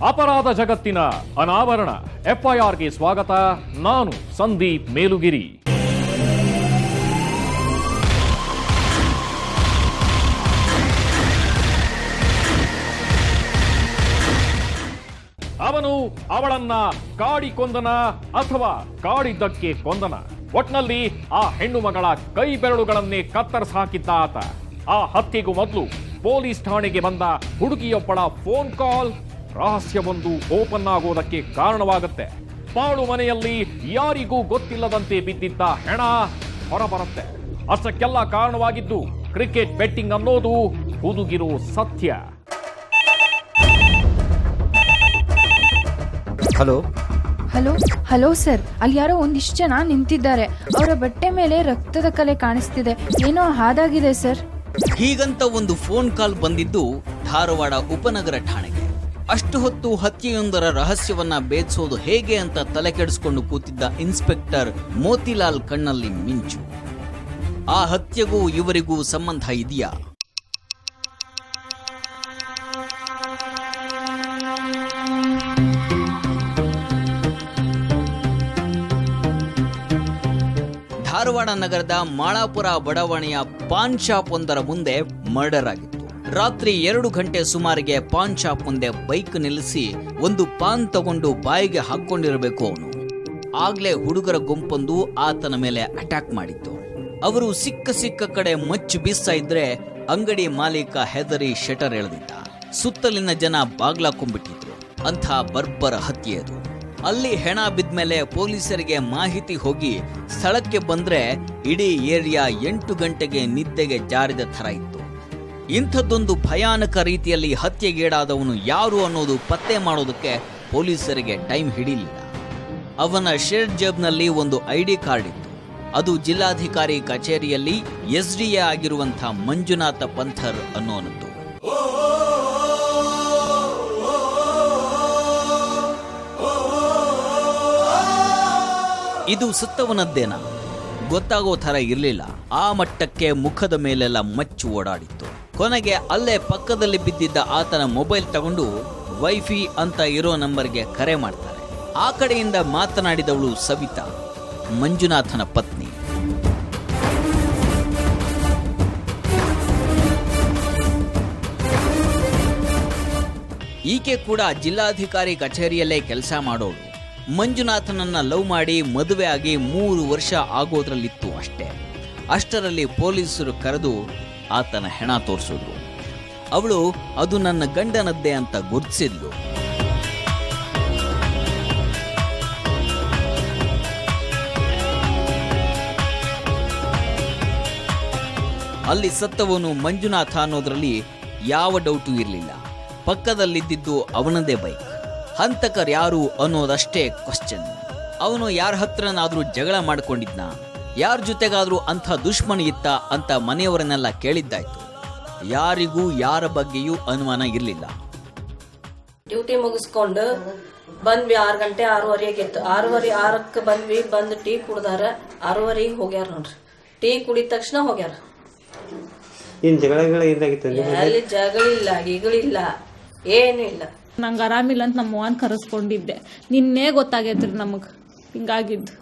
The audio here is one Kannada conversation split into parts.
ಅಪರಾಧ ಜಗತ್ತಿನ ಅನಾವರಣ. FIRಗೆ ಸ್ವಾಗತ. ನಾನು ಸಂದೀಪ್ ಮೇಲುಗಿರಿ. ಅವನು ಅವಳನ್ನ ಕಾಡಿ ಕೊಂದನ ಅಥವಾ ಕಾಡಿದ್ದಕ್ಕೆ ಕೊಂದನ. ಒಟ್ನಲ್ಲಿ ಆ ಹೆಣ್ಣು ಮಗಳ ಕೈ ಬೆರಳುಗಳನ್ನೇ ಕತ್ತರಿಸಿ ಹಾಕಿದ್ದ ಆತ. ಆ ಹತ್ಯೆಗೂ ಮೊದಲು ಪೊಲೀಸ್ ಠಾಣೆಗೆ ಬಂದ ಹುಡುಗಿಯೊಬ್ಬಳ ಫೋನ್ ಕಾಲ್ ರಹಸ್ಯವೊಂದು ಓಪನ್ ಆಗೋದಕ್ಕೆ ಕಾರಣವಾಗುತ್ತೆ. ಪಾಳು ಮನೆಯಲ್ಲಿ ಯಾರಿಗೂ ಗೊತ್ತಿಲ್ಲದಂತೆ ಬಿದ್ದಿದ್ದ ಹೆಣ ಹೊರಬರುತ್ತೆ. ಅಷ್ಟಕ್ಕೆಲ್ಲ ಕಾರಣವಾಗಿದ್ದು ಕ್ರಿಕೆಟ್ ಬೆಟ್ಟಿಂಗ್ ಅನ್ನೋದು ಹುದುಗಿರೋ ಸತ್ಯ. ಹಲೋ ಹಲೋ ಹಲೋ ಸರ್, ಅಲ್ಲಿ ಯಾರೋ ಒಂದಿಷ್ಟು ಜನ ನಿಂತಿದ್ದಾರೆ. ಅವರ ಬಟ್ಟೆ ಮೇಲೆ ರಕ್ತದ ಕಲೆ ಕಾಣಿಸ್ತಿದೆ. ಏನೋ ಹಾದಾಗಿದೆ ಸರ್. ಹೀಗಂತ ಒಂದು ಫೋನ್ ಕಾಲ್ ಬಂದಿದ್ದು ಧಾರವಾಡ ಉಪನಗರ ಠಾಣೆಗೆ. ಅಷ್ಟು ಹೊತ್ತು ಹತ್ಯೆಯೊಂದರ ರಹಸ್ಯವನ್ನ ಭೇದಿಸೋದು ಹೇಗೆ ಅಂತ ತಲೆ ಕೆಡಿಸಿಕೊಂಡು ಕೂತಿದ್ದ ಇನ್ಸ್ಪೆಕ್ಟರ್ ಮೋತಿಲಾಲ್ ಕಣ್ಣಲ್ಲಿ ಮಿಂಚು. ಆ ಹತ್ಯೆಗೂ ಇವರಿಗೂ ಸಂಬಂಧ ಇದೆಯಾ? ಧಾರವಾಡ ನಗರದ ಮಾಳಾಪುರ ಬಡಾವಣೆಯ ಪಾನ್ ಶಾಪ್ ಒಂದರ ಮುಂದೆ ಮರ್ಡರ್ ಆಗಿತ್ತು. ರಾತ್ರಿ 2 ಗಂಟೆ ಸುಮಾರಿಗೆ ಪಾನ್ ಶಾಪ್ ಮುಂದೆ ಬೈಕ್ ನಿಲ್ಲಿಸಿ ಒಂದು ಪಾನ್ ತಗೊಂಡು ಬಾಯಿಗೆ ಹಾಕೊಂಡಿರಬೇಕು ಅವನು. ಆಗ್ಲೇ ಹುಡುಗರ ಗುಂಪೊಂದು ಆತನ ಮೇಲೆ ಅಟ್ಯಾಕ್ ಮಾಡಿತ್ತು. ಅವರು ಸಿಕ್ಕ ಕಡೆ ಮಚ್ಚು ಬೀಸ್ತಾ ಇದ್ರೆ ಅಂಗಡಿ ಮಾಲೀಕ ಹೆದರಿ ಶಟರ್ ಎಳೆದಿದ್ದ. ಸುತ್ತಲಿನ ಜನ ಬಾಗ್ಲಾಕೊಂಡ್ಬಿಟ್ಟಿದ್ರು. ಅಂಥ ಬರ್ಬರ ಹತ್ಯೆ ಅದು. ಅಲ್ಲಿ ಹೆಣ ಬಿದ್ಮೇಲೆ ಪೊಲೀಸರಿಗೆ ಮಾಹಿತಿ ಹೋಗಿ ಸ್ಥಳಕ್ಕೆ ಬಂದ್ರೆ ಇಡೀ ಏರಿಯಾ 8 ಗಂಟೆಗೆ ನಿದ್ದೆಗೆ ಜಾರಿದ ಥರ ಇತ್ತು. ಇಂಥದ್ದೊಂದು ಭಯಾನಕ ರೀತಿಯಲ್ಲಿ ಹತ್ಯೆಗೀಡಾದವನು ಯಾರು ಅನ್ನೋದು ಪತ್ತೆ ಮಾಡೋದಕ್ಕೆ ಪೊಲೀಸರಿಗೆ ಟೈಮ್ ಹಿಡಿಲಿಲ್ಲ. ಅವನ ಶರ್ಟ್ ಜೇಬ್ನಲ್ಲಿ ಒಂದು ID ಕಾರ್ಡ್ ಇತ್ತು. ಅದು ಜಿಲ್ಲಾಧಿಕಾರಿ ಕಚೇರಿಯಲ್ಲಿ SDA ಆಗಿರುವಂಥ ಮಂಜುನಾಥ ಪಂಥರ್ ಅನ್ನೋನದ್ದು. ಇದು ಸತ್ತವನದ್ದೇನ ಗೊತ್ತಾಗೋ ಥರ ಇರಲಿಲ್ಲ. ಆ ಮಟ್ಟಕ್ಕೆ ಮುಖದ ಮೇಲೆಲ್ಲ ಮಚ್ಚು ಓಡಾಡಿತ್ತು. ಕೊನೆಗೆ ಅಲ್ಲೇ ಪಕ್ಕದಲ್ಲಿ ಬಿದ್ದಿದ್ದ ಆತನ ಮೊಬೈಲ್ ತಗೊಂಡು ವೈಫೈ ಅಂತ ಇರೋ ನಂಬರ್ಗೆ ಕರೆ ಮಾಡ್ತಾರೆ. ಆ ಕಡೆಯಿಂದ ಮಾತನಾಡಿದವಳು ಸವಿತಾ, ಮಂಜುನಾಥನ ಪತ್ನಿ. ಈಕೆ ಕೂಡ ಜಿಲ್ಲಾಧಿಕಾರಿ ಕಚೇರಿಯಲ್ಲೇ ಕೆಲಸ ಮಾಡೋಳು. ಮಂಜುನಾಥನನ್ನ ಲವ್ ಮಾಡಿ ಮದುವೆ ಆಗಿ 3 ವರ್ಷ ಆಗೋದ್ರಲ್ಲಿತ್ತು ಅಷ್ಟೇ. ಅಷ್ಟರಲ್ಲಿ ಪೊಲೀಸರು ಕರೆದು ಆತನ ಹೆಣ ತೋರಿಸಿದ್ರು. ಅವಳು ಅದು ನನ್ನ ಗಂಡನದ್ದೇ ಅಂತ ಗುರುತಿಸಿದ್ಲು. ಅಲ್ಲಿ ಸತ್ತವನು ಮಂಜುನಾಥ ಅನ್ನೋದ್ರಲ್ಲಿ ಯಾವ ಡೌಟು ಇರಲಿಲ್ಲ. ಪಕ್ಕದಲ್ಲಿದ್ದಿದ್ದು ಅವನದೇ ಬೈಕ್. ಹಂತಕರ್ ಯಾರು ಅನ್ನೋದಷ್ಟೇ ಕ್ವಶ್ಚನ್. ಅವನು ಯಾರ ಹತ್ರನಾದ್ರೂ ಜಗಳ ಮಾಡ್ಕೊಂಡಿದ್ನ, ಯಾರ ಜೊತೆಗಾದ್ರೂ ಅಂಥ ದುಶ್ಮನ್ ಇತ್ತ ಅಂತ ಮನೆಯವರನ್ನೆಲ್ಲ ಕೇಳಿದ್ದಾಯ್ತು. ಯಾರಿಗೂ ಯಾರ ಬಗ್ಗೆಯೂ ಅನುಮಾನ ಇರಲಿಲ್ಲ. ಡ್ಯೂಟಿ ಮುಗಿಸ್ಕೊಂಡು ಬಂದ್ವಿ. 6 ಗಂಟೆ 6:30 ಇತ್ತು. 6:30 ಬಂದ್ವಿ. ಬಂದು ಟೀ ಕುಡ್ದಾರ. 6:30 ಹೋಗ್ಯಾರ ನೋಡ್ರಿ. ಟೀ ಕುಡಿದ ತಕ್ಷಣ ಹೋಗ್ಯಾರ. ಅಲ್ಲಿ ಜಗಳಿಲ್ಲ, ಈಗಳಿಲ್ಲ, ಏನು ಇಲ್ಲ. ನಂಗೆ ಆರಾಮಿಲ್ಲ ಅಂತ ನಮ್ಮ ಅವ್ವನ್ ಕರೆಸ್ಕೊಂಡಿದ್ದೆ. ನಿನ್ನೆ ಗೊತ್ತಾಗೈತ್ರಿ ನಮಗ್ ಹಿಂಗಾಗಿದ್ದು.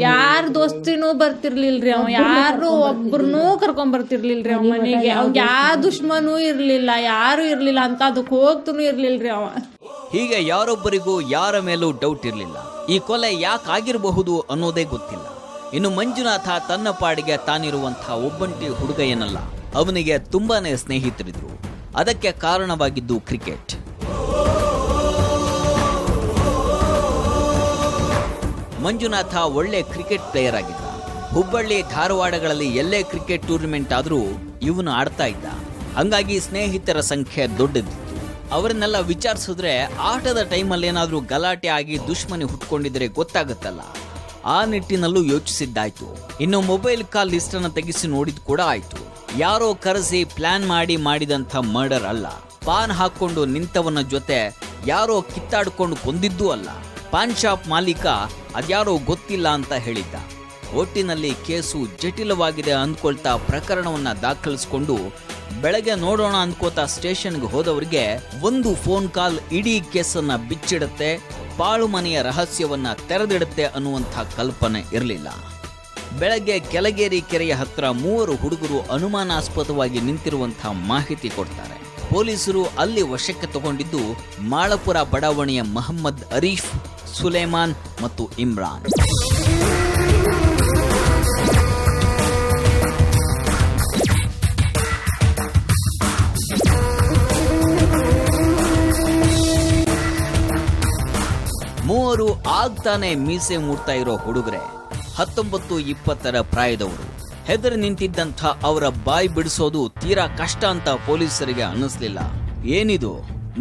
ಯಾರ ದೋಸ್ತಿನೂ ಬರ್ತಿರ್ಲಿಲ್ರಿ. ಅವ ಯಾರು ಒಬ್ರನ್ನೂ ಕರ್ಕೊಂಡ್ ಬರ್ತಿರ್ಲಿಲ್ರಿ ಅವ ಮನೆಗೆ. ಅವ್ಗೆ ಯಾವ ದುಶ್ಮನೂ ಇರ್ಲಿಲ್ಲ, ಯಾರು ಇರ್ಲಿಲ್ಲ ಅಂತ ಅದಕ್ಕೆ ಹೋಗ್ತೂ ಇರ್ಲಿಲ್ರಿ ಅವ. ಹೀಗೆ ಯಾರೊಬ್ಬರಿಗೂ ಯಾರ ಮೇಲೂ ಡೌಟ್ ಇರಲಿಲ್ಲ. ಈ ಕೊಲೆ ಯಾಕಾಗಿರಬಹುದು ಅನ್ನೋದೇ ಗೊತ್ತಿಲ್ಲ. ಇನ್ನು ಮಂಜುನಾಥ ತನ್ನ ಪಾಡಿಗೆ ತಾನಿರುವಂಥ ಒಬ್ಬಂಟಿ ಹುಡುಗ ಏನಲ್ಲ, ಅವನಿಗೆ ತುಂಬಾನೇ ಸ್ನೇಹಿತರಿದ್ರು. ಅದಕ್ಕೆ ಕಾರಣವಾಗಿದ್ದು ಕ್ರಿಕೆಟ್. ಮಂಜುನಾಥ ಒಳ್ಳೆ ಕ್ರಿಕೆಟ್ ಪ್ಲೇಯರ್ ಆಗಿದ್ದ. ಹುಬ್ಬಳ್ಳಿ ಧಾರವಾಡಗಳಲ್ಲಿ ಎಲ್ಲೇ ಕ್ರಿಕೆಟ್ ಟೂರ್ನಮೆಂಟ್ ಆದ್ರೂ ಇವನು ಆಡ್ತಾ ಇದ್ದ. ಹಂಗಾಗಿ ಸ್ನೇಹಿತರ ಸಂಖ್ಯೆ ದೊಡ್ಡದಿತ್ತು. ಅವರನ್ನೆಲ್ಲ ವಿಚಾರಿಸಿದ್ರೆ ಆಟದ ಟೈಮಲ್ಲಿ ಏನಾದ್ರೂ ಗಲಾಟೆ ಆಗಿ ದುಶ್ಮನಿ ಹುಟ್ಕೊಂಡಿದ್ರೆ ಗೊತ್ತಾಗುತ್ತಲ್ಲ. ಆ ನಿಟ್ಟಿನಲ್ಲೂ ಯೋಚಿಸಿದ್ದಾಯ್ತು. ಇನ್ನು ಮೊಬೈಲ್ ಕಾಲ್ ಲಿಸ್ಟ್ ಅನ್ನು ತೆಗೆಸಿ ನೋಡಿದ್ ಕೂಡ ಆಯ್ತು. ಯಾರೋ ಕರೆಸಿ ಪ್ಲಾನ್ ಮಾಡಿದಂಥ ಮರ್ಡರ್ ಅಲ್ಲ. ಪಾನ್ ಹಾಕೊಂಡು ನಿಂತವನ ಜೊತೆ ಯಾರೋ ಕಿತ್ತಾಡ್ಕೊಂಡು ಕೊಂದಿದ್ದೂ ಅಲ್ಲ. ಪಾನ್ ಶಾಪ್ ಮಾಲೀಕ ಅದ್ಯಾರೋ ಗೊತ್ತಿಲ್ಲ ಅಂತ ಹೇಳಿದ್ದ. ಒಟ್ಟಿನಲ್ಲಿ ಕೇಸು ಜಟಿಲವಾಗಿದೆ ಅಂದ್ಕೊಳ್ತಾ ಪ್ರಕರಣವನ್ನ ದಾಖಲಿಸಿಕೊಂಡು ಬೆಳಗ್ಗೆ ನೋಡೋಣ ಅಂದ್ಕೋತಾ ಸ್ಟೇಷನ್ಗೆ ಹೋದವರಿಗೆ ಒಂದು ಫೋನ್ ಕಾಲ್ ಇಡೀ ಕೇಸನ್ನ ಬಿಚ್ಚಿಡುತ್ತೆ, ಪಾಳು ಮನೆಯ ರಹಸ್ಯವನ್ನ ತೆರೆದಿಡುತ್ತೆ ಅನ್ನುವಂಥ ಕಲ್ಪನೆ ಇರಲಿಲ್ಲ. ಬೆಳಗ್ಗೆ ಕೆಳಗೇರಿ ಕೆರೆಯ ಹತ್ರ 3 ಹುಡುಗರು ಅನುಮಾನಾಸ್ಪದವಾಗಿ ನಿಂತಿರುವಂತಹ ಮಾಹಿತಿ ಕೊಡ್ತಾರೆ. ಪೊಲೀಸರು ಅಲ್ಲಿ ವಶಕ್ಕೆ ತಗೊಂಡಿದ್ದು ಮಾಳಪುರ ಬಡಾವಣೆಯ ಮಹಮ್ಮದ್ ಅರೀಫ್, ಸುಲೇಮಾನ್ ಮತ್ತು ಇಮ್ರಾನ್. ಮೂವರು ಆಗ್ತಾನೆ ಮೀಸೆ ಮೂಡ್ತಾ ಇರೋ ಹುಡುಗರೆ, 19-20 ಪ್ರಾಯದವರು. ಹೆದರಿ ನಿಂತಿದ್ದಂಥ ಅವರ ಬಾಯಿ ಬಿಡಿಸೋದು ತೀರಾ ಕಷ್ಟ ಅಂತ ಪೊಲೀಸರಿಗೆ ಅನ್ನಿಸ್ಲಿಲ್ಲ. ಏನಿದು,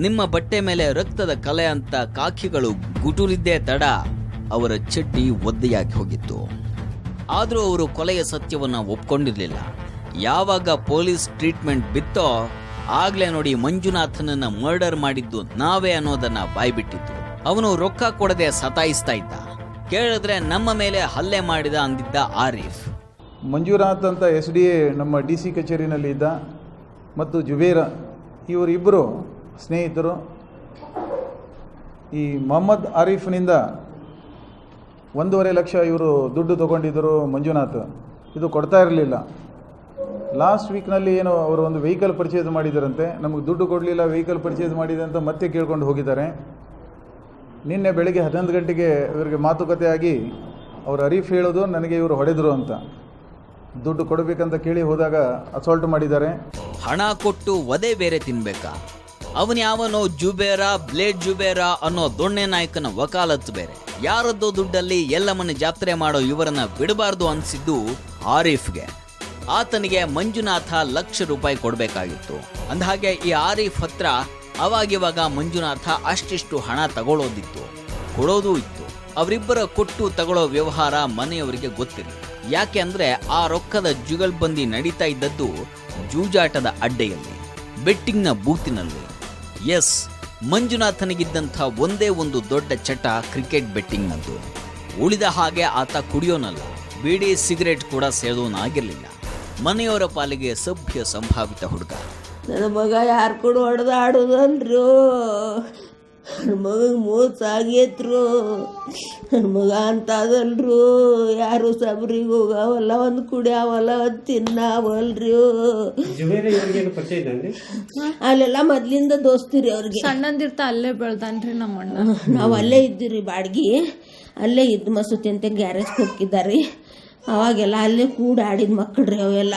ನಿಮ್ಮ ಬಟ್ಟೆ ಮೇಲೆ ರಕ್ತದ ಕಲೆ ಅಂತ ಕಾಕಿಗಳು ಗುಟುರಿದ್ದೇ ತಡ ಅವರ ಚಡ್ಡಿ ಒದ್ದೆಯಾಗಿ ಹೋಗಿತ್ತು. ಆದರೂ ಅವರು ಕೊಲೆಯ ಸತ್ಯವನ್ನ ಒಪ್ಕೊಂಡಿರ್ಲಿಲ್ಲ. ಯಾವಾಗ ಪೊಲೀಸ್ ಟ್ರೀಟ್ಮೆಂಟ್ ಬಿತ್ತೋ ಆಗ್ಲೇ ನೋಡಿ ಮಂಜುನಾಥನನ್ನ ಮರ್ಡರ್ ಮಾಡಿದ್ದು ನಾವೇ ಅನ್ನೋದನ್ನ ಬಾಯ್ಬಿಟ್ಟಿತ್ತು. ಅವನು ರೊಕ್ಕ ಕೊಡದೆ ಸತಾಯಿಸ್ತಾ ಇದ್ದ. ಕೇಳಿದ್ರೆ ನಮ್ಮ ಮೇಲೆ ಹಲ್ಲೆ ಮಾಡಿದ ಅಂದಿದ್ದ ಆರೀಫ್. ಮಂಜುನಾಥ್ ಅಂತ SDA ನಮ್ಮ DC ಕಚೇರಿನಲ್ಲಿ ಇದ್ದ ಮತ್ತು ಜುಬೇರ, ಇವರಿಬ್ಬರು ಸ್ನೇಹಿತರು. ಈ ಮೊಹಮ್ಮದ್ ಆರೀಫ್ನಿಂದ 1.5 ಲಕ್ಷ ಇವರು ದುಡ್ಡು ತೊಗೊಂಡಿದ್ದರು ಮಂಜುನಾಥ್. ಇದು ಕೊಡ್ತಾ ಇರಲಿಲ್ಲ. ಲಾಸ್ಟ್ ವೀಕ್ನಲ್ಲಿ ಏನೋ ಅವರು ಒಂದು ವೆಹಿಕಲ್ ಪರ್ಚೇಸ್ ಮಾಡಿದ್ದಾರಂತೆ. ನಮಗೆ ದುಡ್ಡು ಕೊಡಲಿಲ್ಲ, ವೆಹಿಕಲ್ ಪರ್ಚೇಸ್ ಮಾಡಿದೆ ಅಂತ ಮತ್ತೆ ಕೇಳ್ಕೊಂಡು ಹೋಗಿದ್ದಾರೆ. ನಿನ್ನೆ ಬೆಳಗ್ಗೆ 11 ಗಂಟೆಗೆ ಇವರಿಗೆ ಮಾತುಕತೆ ಆಗಿ ಅವರು ಅರೀಫ್ ಹೇಳೋದು ನನಗೆ ಇವರು ಹೊಡೆದರು ಅಂತ. ದುಡ್ಡು ಕೊಡಬೇಕಂತ ಕೇಳಿ ಹೋದಾಗ ಅಸಾಲ್ಟ್ ಮಾಡಿದ್ದಾರೆ. ಹಣ ಕೊಟ್ಟು ವಧೆ ಬೇರೆ ತಿನ್ಬೇಕಾ? ಅವನ್ಯಾವನೋ ಜುಬೇರ, ಬ್ಲೇಡ್ ಜುಬೇರ ಅನ್ನೋ ದೊಣ್ಣೆ ನಾಯಕನ ವಕಾಲತ್ತು ಬೇರೆ. ಯಾರದ್ದೋ ದುಡ್ಡಲ್ಲಿ ಎಲ್ಲಮ್ಮನ ಜಾತ್ರೆ ಮಾಡೋ ಇವರನ್ನ ಬಿಡಬಾರ್ದು ಅನ್ಸಿದ್ದು ಆರೀಫ್ಗೆ. ಆತನಿಗೆ ಮಂಜುನಾಥ ₹1,00,000 ಕೊಡಬೇಕಾಗಿತ್ತು. ಅಂದಹಾಗೆ ಈ ಆರೀಫ್ ಹತ್ರ ಅವಾಗಿವಾಗ ಮಂಜುನಾಥ ಅಷ್ಟಿಷ್ಟು ಹಣ ತಗೊಳ್ಳೋದಿತ್ತು, ಕೊಡೋದೂ ಇತ್ತು. ಅವರಿಬ್ಬರ ಕೊಟ್ಟು ತಗೊಳ್ಳೋ ವ್ಯವಹಾರ ಮನೆಯವರಿಗೆ ಗೊತ್ತಿರಲಿಲ್ಲ. ಯಾಕೆ ಅಂದ್ರೆ ಆ ರೊಕ್ಕದ ಜುಗಲ್ಬಂದಿ ನಡೀತಾ ಇದ್ದದ್ದು ಜೂಜಾಟದ ಅಡ್ಡೆಯಲ್ಲಿ, ಬೆಟ್ಟಿಂಗ್ನ ಬೂತಿನಲ್ಲಿ. ಎಸ್, ಮಂಜುನಾಥನಿಗಿದ್ದಂಥ ಒಂದೇ ಒಂದು ದೊಡ್ಡ ಚಟ ಕ್ರಿಕೆಟ್ ಬೆಟ್ಟಿಂಗ್ನದ್ದು. ಉಳಿದ ಹಾಗೆ ಆತ ಕುಡಿಯೋನಲ್ಲ, ಬೀಡಿ ಸಿಗರೇಟ್ ಕೂಡ ಸೇದೋನಾಗಿರಲಿಲ್ಲ. ಮನೆಯವರ ಪಾಲಿಗೆ ಸಭ್ಯ ಸಂಭಾವಿತ ಹುಡುಗ. ನನ್ನ ಮಗ ಯಾರು ಕೂಡ ಹೊಡೆದು ಆಡೋದಲ್ರು, ನನ್ನ ಮಗಗೆ ಮೋಸ ಆಗೈತ್ರು, ನನ್ನ ಮಗ ಅಂತ ಅದಲ್ರು. ಯಾರು ಸಬ್ರಿಗೆ ಹೋಗವಲ್ಲ, ಒಂದು ಕುಡಿಯವಲ್ಲ, ಒಂದು ತಿನ್ನವಲ್ರಿ. ಅಲ್ಲೆಲ್ಲ ಮೊದ್ಲಿಂದ ದೋಸ್ತಿರಿ ಅವ್ರಿಗೆ. ಸಣ್ಣಂದಿರ್ತ ಅಲ್ಲೇ ಬೆಳ್ದಾನ್ರಿ ನಮ್ಮ ಅಣ್ಣ. ನಾವು ಅಲ್ಲೇ ಇದ್ದೀರಿ ಬಾಡ್ಗಿ, ಅಲ್ಲೇ ಇದ್ದು ಮಸೂತಿ ಅಂತ ಗ್ಯಾರೇಜ್ಗೆ ಹೋಗಿದ್ದಾರೆ. ಅವಾಗೆಲ್ಲ ಅಲ್ಲೇ ಕೂಡ ಆಡಿದ ಮಕ್ಕಳ್ರಿ ಅವೆಲ್ಲ.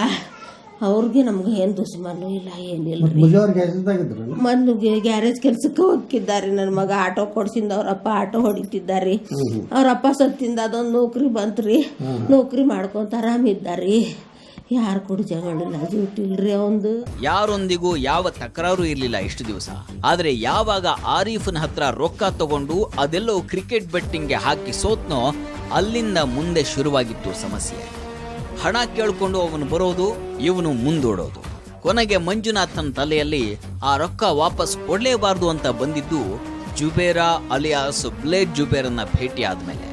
ಅವ್ರಿಗೆ ನಮ್ಗೆ ಏನು ದುಶ್ಮನು ಇಲ್ಲ, ಏನಿಲ್ಲ ರೀ. ಮೊದಲು ಗ್ಯಾರೇಜ್ ಕೆಲ್ಸಕ್ಕೆ ಹೋಗಿದ್ದಾರೆ. ನನ್ನ ಮಗ ಆಟೋ ಕೊಡ್ಸಿಂದ ಅವ್ರಪ್ಪ ಆಟೋ ಹೊಡಿತಿದ್ದಾರೆ. ಅವ್ರಪ್ಪ ಸತ್ತಿಂದ ಅದೊಂದು ನೌಕರಿ ಬಂತ್ರಿ, ನೌಕರಿ ಮಾಡ್ಕೊಂತ ಆರಾಮಿದ್ದಾರಿ. ಯಾರು ಕೂಡ ಜಗಳಿಲ್ಲ, ಜೂಟಿಲ್ರಿ ಅವಂದು. ಯಾರೊಂದಿಗೂ ಯಾವ ತಕರಾರು ಇರಲಿಲ್ಲ ಇಷ್ಟು ದಿವಸ. ಆದ್ರೆ ಯಾವಾಗ ಆರೀಫನ್ ಹತ್ರ ರೊಕ್ಕ ತಗೊಂಡು ಅದೆಲ್ಲೋ ಕ್ರಿಕೆಟ್ ಬೆಟ್ಟಿಂಗ್ಗೆ ಹಾಕಿ ಸೋತ್ನೋ, ಅಲ್ಲಿಂದ ಮುಂದೆ ಶುರುವಾಗಿತ್ತು ಸಮಸ್ಯೆ. ಹಣ ಕೇಳ್ಕೊಂಡು ಅವನು ಬರೋದು, ಇವನು ಮುಂದೂಡೋದು. ಕೊನೆಗೆ ಮಂಜುನಾಥನ್ ತಲೆಯಲ್ಲಿ ಆ ರೊಕ್ಕ ವಾಪಸ್ ಕೊಡ್ಲೇಬಾರ್ದು ಅಂತ ಬಂದಿದ್ದು ಜುಬೇರ ಅಲಿಯಾಸ್ ಬ್ಲೇಡ್ ಜುಬೇರನ್ನ ಭೇಟಿ ಆದ್ಮೇಲೆ.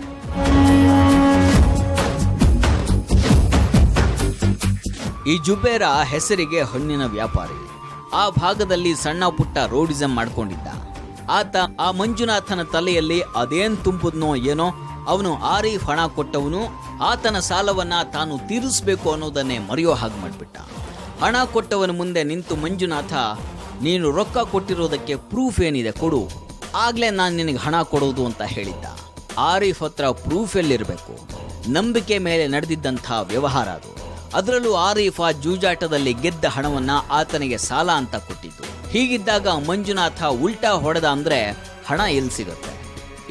ಈ ಜುಬೇರ ಹೆಸರಿಗೆ ಹಣ್ಣಿನ ವ್ಯಾಪಾರಿ. ಆ ಭಾಗದಲ್ಲಿ ಸಣ್ಣ ಪುಟ್ಟ ರೋಡಿಸಂ ಮಾಡ್ಕೊಂಡಿದ್ದ. ಆತ ಆ ಮಂಜುನಾಥನ ತಲೆಯಲ್ಲಿ ಅದೇನ್ ತುಂಬಿದ್ನೋ ಏನೋ, ಅವನು ಆರೀಫ್ ಹಣ ಕೊಟ್ಟವನು, ಆತನ ಸಾಲವನ್ನ ತಾನು ತೀರಿಸಬೇಕು ಅನ್ನೋದನ್ನೇ ಮರೆಯೋ ಹಾಗೆ ಮಾಡಿಬಿಟ್ಟ. ಹಣ ಕೊಟ್ಟವನ ಮುಂದೆ ನಿಂತು ಮಂಜುನಾಥ, ನೀನು ರೊಕ್ಕ ಕೊಟ್ಟಿರೋದಕ್ಕೆ ಪ್ರೂಫ್ ಏನಿದೆ ಕೊಡು, ಆಗ್ಲೇ ನಾನು ನಿನಗೆ ಹಣ ಕೊಡೋದು ಅಂತ ಹೇಳಿದ್ದ. ಆರೀಫ್ ಹತ್ರ ಪ್ರೂಫ್ ಎಲ್ಲಿರಬೇಕು? ನಂಬಿಕೆ ಮೇಲೆ ನಡೆದಿದ್ದಂಥ ವ್ಯವಹಾರ ಅದು. ಅದರಲ್ಲೂ ಆರೀಫ್ ಆ ಜೂಜಾಟದಲ್ಲಿ ಗೆದ್ದ ಹಣವನ್ನ ಆತನಿಗೆ ಸಾಲ ಅಂತ ಕೊಟ್ಟಿದ್ದು. ಹೀಗಿದ್ದಾಗ ಮಂಜುನಾಥ ಉಲ್ಟಾ ಹೊಡೆದ ಅಂದ್ರೆ ಹಣ ಎಲ್ಲಿ ಸಿಗುತ್ತೆ?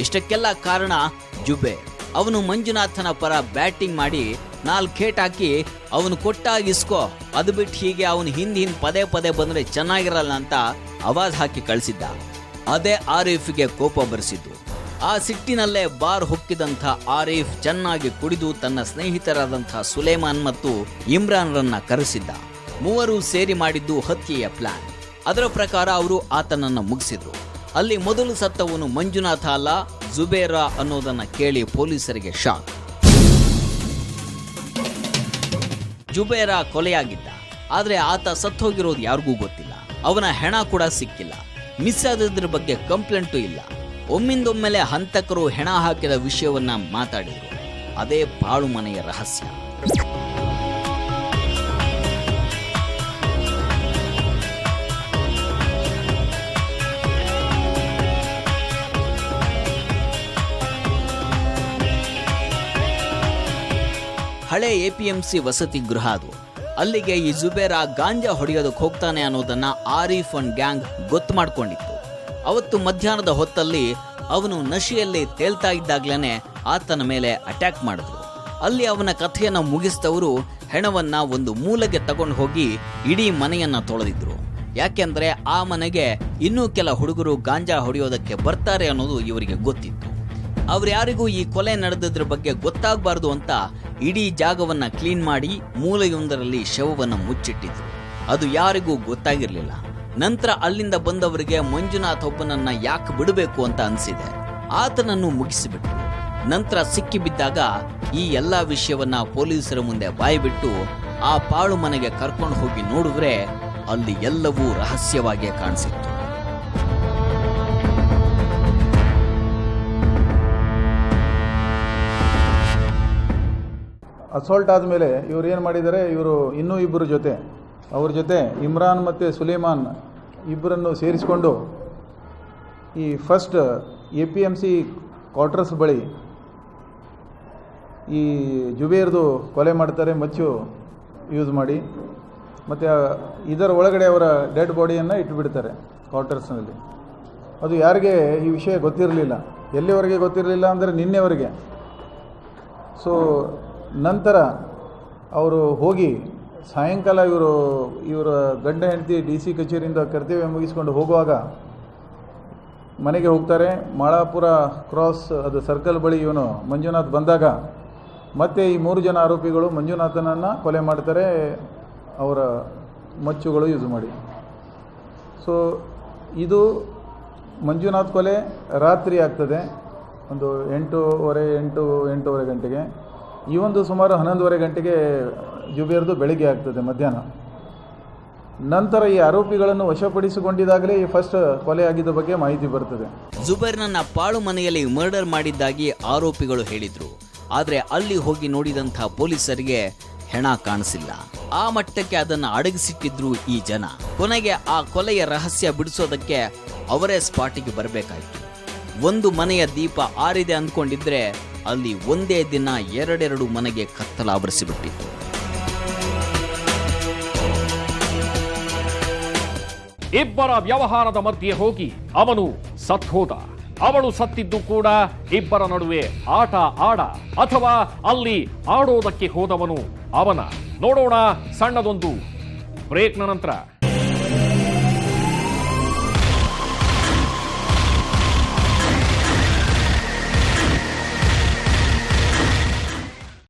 ಇಷ್ಟಕ್ಕೆಲ್ಲ ಕಾರಣ ಜುಬೇರ್. ಅವನು ಮಂಜುನಾಥನ ಪರ ಬ್ಯಾಟಿಂಗ್ ಮಾಡಿ 4 ಖೇಟ್ ಹಾಕಿ ಅವನು ಕೊಟ್ಟಾಗಿಸ್ಕೋ, ಅದು ಬಿಟ್ಟು ಹೀಗೆ ಅವನು ಹಿಂದ್ ಪದೇ ಪದೇ ಬಂದ್ರೆ ಚೆನ್ನಾಗಿರಲ್ಲ ಅಂತ ಆವಾಜ್ ಹಾಕಿ ಕಳಿಸಿದ್ದ. ಅದೇ ಆರೀಫ್ಗೆ ಕೋಪ ಬರಿಸಿದ್ದು. ಆ ಸಿಟ್ಟಿನಲ್ಲೇ ಬಾರ್ ಹೊಕ್ಕಿದಂಥ ಆರೀಫ್ ಚೆನ್ನಾಗಿ ಕುಡಿದು ತನ್ನ ಸ್ನೇಹಿತರಾದಂಥ ಸುಲೇಮಾನ್ ಮತ್ತು ಇಮ್ರಾನ್ರನ್ನ ಕರೆಸಿದ್ದ. ಮೂವರು ಸೇರಿ ಮಾಡಿದ್ದು ಹತ್ಯೆಯ ಪ್ಲಾನ್. ಅದರ ಪ್ರಕಾರ ಅವರು ಆತನನ್ನ ಮುಗಿಸಿದ್ರು. ಅಲ್ಲಿ ಮೊದಲು ಸತ್ತವನು ಮಂಜುನಾಥ ಅಲ್ಲ, ಜುಬೇರ ಅನ್ನೋದನ್ನ ಕೇಳಿ ಪೊಲೀಸರಿಗೆ ಶಾಕ್. ಜುಬೇರ ಕೊಲೆಯಾಗಿದ್ದ. ಆದ್ರೆ ಆತ ಸತ್ತೋಗಿರೋದು ಯಾರಿಗೂ ಗೊತ್ತಿಲ್ಲ. ಅವನ ಹೆಣ ಕೂಡ ಸಿಕ್ಕಿಲ್ಲ. ಮಿಸ್ ಆದದ್ರ ಬಗ್ಗೆ ಕಂಪ್ಲೇಂಟು ಇಲ್ಲ. ಒಮ್ಮಿಂದೊಮ್ಮೆಲೆ ಹಂತಕರು ಹೆಣ ಹಾಕಿದ ವಿಷಯವನ್ನ ಮಾತಾಡಿದ್ರು. ಅದೇ ಪಾಳು ಮನೆಯ ರಹಸ್ಯ. ಹಳೆ APMC ವಸತಿ ಗೃಹ ಅದು. ಅಲ್ಲಿಗೆ ಈ ಜುಬೇರ ಗಾಂಜಾ ಹೊಡೆಯೋದಕ್ಕೆ ಹೋಗ್ತಾನೆ ಅನ್ನೋದನ್ನ ಆರೀಫ್ ಅಂಡ್ ಗ್ಯಾಂಗ್ ಗೊತ್ತು ಮಾಡ್ಕೊಂಡಿತ್ತು. ಅವತ್ತು ಮಧ್ಯಾಹ್ನದ ಹೊತ್ತಲ್ಲಿ ಅವನು ನಶೆಯಲ್ಲಿ ತೇಲ್ತಾ ಇದ್ದಾಗ್ಲೇನೆ ಆತನ ಮೇಲೆ ಅಟ್ಯಾಕ್ ಮಾಡಿದ್ರು. ಅಲ್ಲಿ ಅವನ ಕಥೆಯನ್ನ ಮುಗಿಸಿದವರು ಹೆಣವನ್ನ ಒಂದು ಮೂಲೆಗೆ ತಗೊಂಡು ಹೋಗಿ ಇಡೀ ಮನೆಯನ್ನ ತೊಳೆದಿದ್ರು. ಯಾಕೆಂದ್ರೆ ಆ ಮನೆಗೆ ಇನ್ನೂ ಕೆಲ ಹುಡುಗರು ಗಾಂಜಾ ಹೊಡೆಯೋದಕ್ಕೆ ಬರ್ತಾರೆ ಅನ್ನೋದು ಇವರಿಗೆ ಗೊತ್ತಿತ್ತು. ಅವ್ರ್ಯಾರಿಗೂ ಈ ಕೊಲೆ ನಡೆದಿದ್ರ ಬಗ್ಗೆ ಗೊತ್ತಾಗಬಾರ್ದು ಅಂತ ಇಡೀ ಜಾಗವನ್ನ ಕ್ಲೀನ್ ಮಾಡಿ ಮೂಲೆಯೊಂದರಲ್ಲಿ ಶವವನ್ನು ಮುಚ್ಚಿಟ್ಟಿದ್ರು. ಅದು ಯಾರಿಗೂ ಗೊತ್ತಾಗಿರ್ಲಿಲ್ಲ. ನಂತರ ಅಲ್ಲಿಂದ ಬಂದವರಿಗೆ ಮಂಜುನಾಥ್ ಒಬ್ಬನನ್ನ ಯಾಕೆ ಬಿಡಬೇಕು ಅಂತ ಅನಿಸಿದೆ. ಆತನನ್ನು ಮುಗಿಸಿಬಿಟ್ರು. ನಂತರ ಸಿಕ್ಕಿಬಿದ್ದಾಗ ಈ ಎಲ್ಲಾ ವಿಷಯವನ್ನ ಪೊಲೀಸರ ಮುಂದೆ ಬಾಯಿಬಿಟ್ಟು ಆ ಪಾಳು ಮನೆಗೆ ಕರ್ಕೊಂಡು ಹೋಗಿ ನೋಡಿದ್ರೆ ಅಲ್ಲಿ ಎಲ್ಲವೂ ರಹಸ್ಯವಾಗಿಯೇ ಕಾಣಿಸಿತ್ತು. ಅಸಾಲ್ಟ್ ಆದಮೇಲೆ ಇವರು ಏನು ಮಾಡಿದ್ದಾರೆ, ಇವರು ಇನ್ನೂ ಇಬ್ಬರು ಜೊತೆ ಅವ್ರ ಜೊತೆ ಇಮ್ರಾನ್ ಮತ್ತು ಸುಲೇಮಾನ್ ಇಬ್ಬರನ್ನು ಸೇರಿಸಿಕೊಂಡು ಈ ಫಸ್ಟ್ APMC ಕ್ವಾರ್ಟರ್ಸ್ ಬಳಿ ಈ ಜುಬೇರ್ದು ಕೊಲೆ ಮಾಡ್ತಾರೆ, ಮಚ್ಚು ಯೂಸ್ ಮಾಡಿ. ಮತ್ತು ಇದರ ಒಳಗಡೆ ಅವರ ಡೆಡ್ ಬಾಡಿಯನ್ನು ಇಟ್ಟುಬಿಡ್ತಾರೆ ಕ್ವಾರ್ಟರ್ಸ್ನಲ್ಲಿ. ಅದು ಯಾರಿಗೆ ಈ ವಿಷಯ ಗೊತ್ತಿರಲಿಲ್ಲ. ಎಲ್ಲಿವರೆಗೆ ಗೊತ್ತಿರಲಿಲ್ಲ ಅಂದರೆ ನಿನ್ನೆವರೆಗೆ. ಸೊ ನಂತರ ಅವರು ಹೋಗಿ ಸಾಯಂಕಾಲ ಇವರ ಗಂಡ ಹೆಂಡತಿ DC ಕಚೇರಿಯಿಂದ ಕರ್ತವ್ಯ ಮುಗಿಸ್ಕೊಂಡು ಹೋಗುವಾಗ ಮನೆಗೆ ಹೋಗ್ತಾರೆ. ಮಾಳಾಪುರ ಕ್ರಾಸ್ ಅದು ಸರ್ಕಲ್ ಬಳಿ ಇವನು ಮಂಜುನಾಥ್ ಬಂದಾಗ ಮತ್ತೆ ಈ 3 ಜನ ಆರೋಪಿಗಳು ಮಂಜುನಾಥನನ್ನು ಕೊಲೆ ಮಾಡ್ತಾರೆ, ಅವರ ಮಚ್ಚುಗಳು ಯೂಸ್ ಮಾಡಿ. ಸೊ ಇದು ಮಂಜುನಾಥ್ ಕೊಲೆ ರಾತ್ರಿ ಆಗ್ತದೆ, ಒಂದು 8:30 ಗಂಟೆಗೆ. ಈ ಒಂದು ಸುಮಾರು 11:30 ಗಂಟೆಗೆ ಜುಬೇರ್ದು ಬೆಳಗ್ಗೆ ಆಗ್ತದೆ, ಮಧ್ಯಾಹ್ನ. ನಂತರ ಈ ಆರೋಪಿಗಳನ್ನು ವಶಪಡಿಸಿಕೊಂಡಿದ್ದಾಗಲೇ ಈ ಫಸ್ಟ್ ಕೊಲೆ ಆಗಿದ್ದ ಬಗ್ಗೆ ಮಾಹಿತಿ ಬರ್ತದೆ. ಜುಬೇರ್ನನ್ನ ಪಾಳು ಮನೆಯಲ್ಲಿ ಮರ್ಡರ್ ಮಾಡಿದ್ದಾಗಿ ಆರೋಪಿಗಳು ಹೇಳಿದ್ರು. ಆದ್ರೆ ಅಲ್ಲಿ ಹೋಗಿ ನೋಡಿದಂಥ ಪೊಲೀಸರಿಗೆ ಹೆಣ ಕಾಣಿಸಿಲ್ಲ. ಆ ಮಟ್ಟಕ್ಕೆ ಅದನ್ನ ಅಡಗಿಸಿಟ್ಟಿದ್ರು ಈ ಜನ. ಕೊನೆಗೆ ಆ ಕೊಲೆಯ ರಹಸ್ಯ ಬಿಡಿಸೋದಕ್ಕೆ ಅವರೇ ಸ್ಪಾಟಿಗೆ ಬರಬೇಕಾಯ್ತು. ಒಂದು ಮನೆಯ ದೀಪ ಆರಿದೆ ಅಂದ್ಕೊಂಡಿದ್ರೆ ಅಲ್ಲಿ ಒಂದೇ ದಿನ 2 ಮನೆಗೆ ಕತ್ತಲಾವರಿಸಿಬಿಟ್ಟಿತ್ತು. ಇಬ್ಬರ ವ್ಯವಹಾರದ ಮಧ್ಯೆ ಹೋಗಿ ಅವನು ಸತ್ ಹೋದ. ಅವಳು ಸತ್ತಿದ್ದು ಕೂಡ ಇಬ್ಬರ ನಡುವೆ ಆಟ ಆಡ ಅಥವಾ ಅಲ್ಲಿ ಆಡೋದಕ್ಕೆ ಹೋದವನು ಅವನ. ನೋಡೋಣ ಸಣ್ಣದೊಂದು ಬ್ರೇಕ್ನ ನಂತರ.